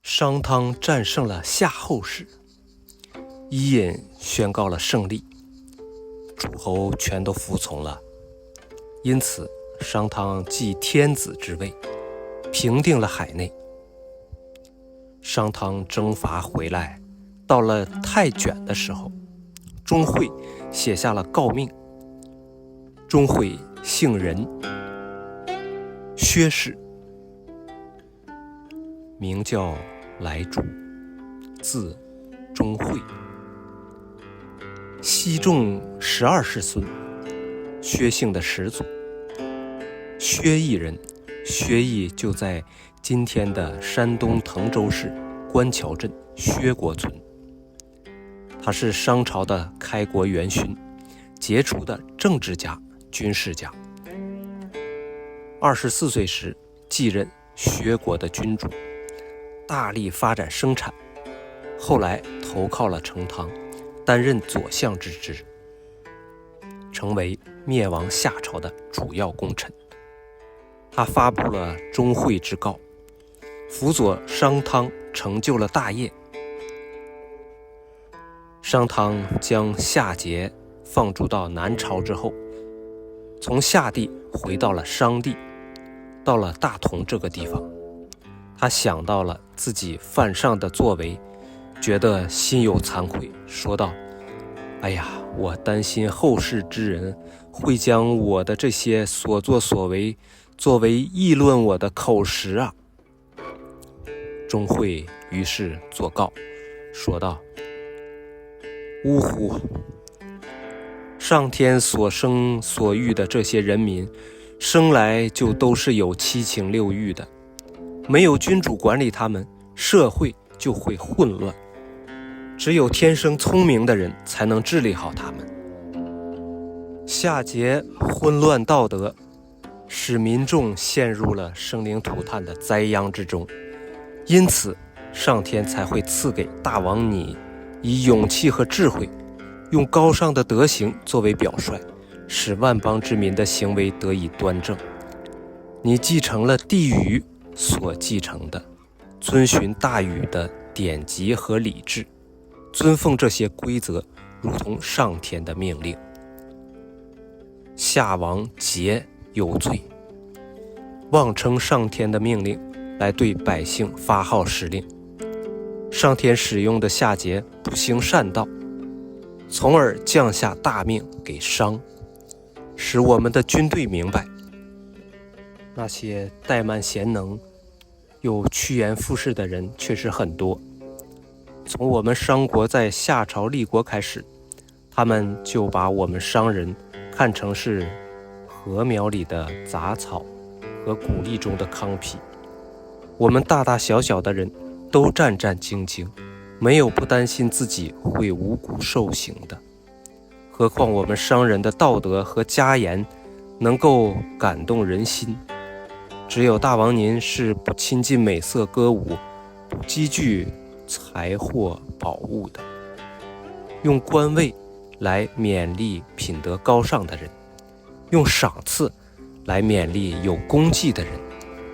商汤战胜了夏后氏，伊尹宣告了胜利，诸侯全都服从了。因此商汤继天子之位，平定了海内。商汤征伐回来，到了太卷的时候，钟会写下了诰命。钟会姓任，薛氏，名叫来柱，字钟会。西仲12世孙，薛姓的始祖。薛邑人，薛邑就在今天的山东滕州市官桥镇薛国村。他是商朝的开国元勋，杰出的政治家、军事家。24岁时继任薛国的君主，大力发展生产，后来投靠了成汤，担任左相之职，成为灭亡夏朝的主要功臣。他发布了钟会之诰，辅佐商汤成就了大业。商汤将夏桀放逐到南朝之后，从夏地回到了商地，到了大同这个地方，他想到了自己犯上的作为，觉得心有惭愧，说道：哎呀，我担心后世之人会将我的这些所作所为作为议论我的口实啊。钟会于是作告，说道：呜呼！上天所生所育的这些人民，生来就都是有七情六欲的，没有君主管理他们，社会就会混乱。只有天生聪明的人才能治理好他们。夏桀昏乱道德，使民众陷入了生灵涂炭的灾殃之中，因此上天才会赐给大王你以勇气和智慧，用高尚的德行作为表率，使万邦之民的行为得以端正。你继承了地禹所继承的，遵循大禹的典籍和礼制，尊奉这些规则，如同上天的命令。夏王桀有罪，妄称上天的命令来对百姓发号施令。上天使用的夏桀不行善道，从而降下大命给商，使我们的军队明白，那些怠慢贤能又趋炎附势的人确实很多。从我们商国在夏朝立国开始，他们就把我们商人看成是禾苗里的杂草和谷粒中的糠皮。我们大大小小的人都战战兢兢，没有不担心自己会无辜受刑的。何况我们商人的道德和家言能够感动人心。只有大王您是不亲近美色歌舞，不积聚财货宝物的，用官位来勉励品德高尚的人，用赏赐来勉励有功绩的人，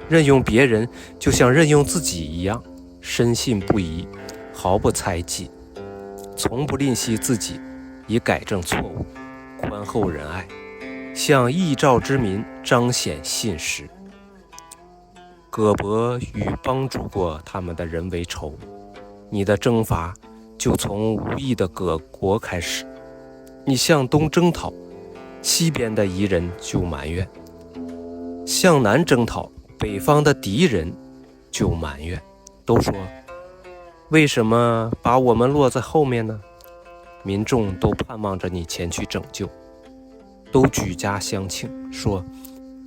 任用别人就像任用自己一样，深信不疑，毫不猜忌，从不吝惜自己以改正错误，宽厚仁爱，向异兆之民彰显信实。葛伯与帮助过他们的人为仇，你的征伐就从无义的葛国开始。你向东征讨，西边的夷人就埋怨；向南征讨，北方的敌人就埋怨，都说为什么把我们落在后面呢？民众都盼望着你前去拯救，都举家相庆，说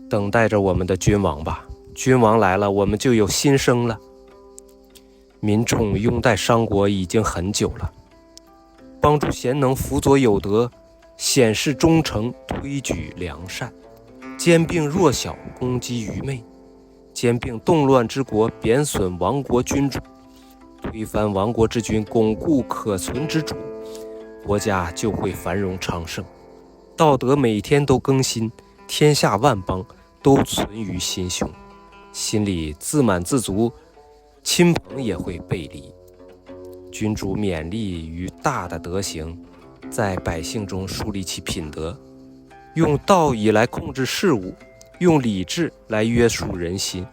等待着我们的君王吧，君王来了，我们就有新生了。民众拥戴商国已经很久了，帮助贤能，辅佐有德，显示忠诚，推举良善，兼并弱小，攻击愚昧，兼并动乱之国，贬损亡国君主，推翻亡国之君，巩固可存之主，国家就会繁荣昌盛，道德每天都更新，天下万邦都存于心胸，心里自满自足，亲朋也会背离。君主勉励于大的德行，在百姓中树立起品德，用道义来控制事物，用理智来约束人心，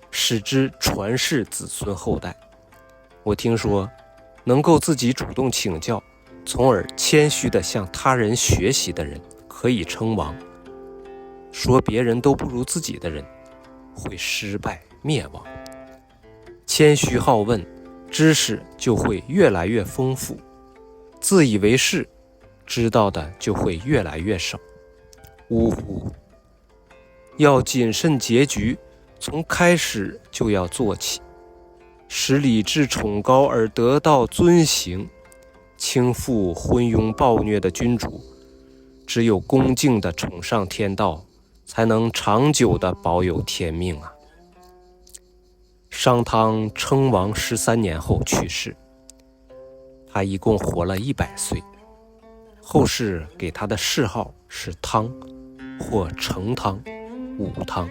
使之传世子孙后代。我听说，能够自己主动请教，从而谦虚地向他人学习的人，可以称王。说别人都不如自己的人，会失败灭亡。谦虚好问，知识就会越来越丰富；自以为是，知道的就会越来越少。呜呼！要谨慎结局，从开始就要做起，使理智崇高而得到遵行，轻负昏庸暴虐的君主。只有恭敬地崇尚天道，才能长久地保有天命啊！商汤称王13年后去世，他一共活了100岁。后世给他的谥号是汤，或成汤、武汤。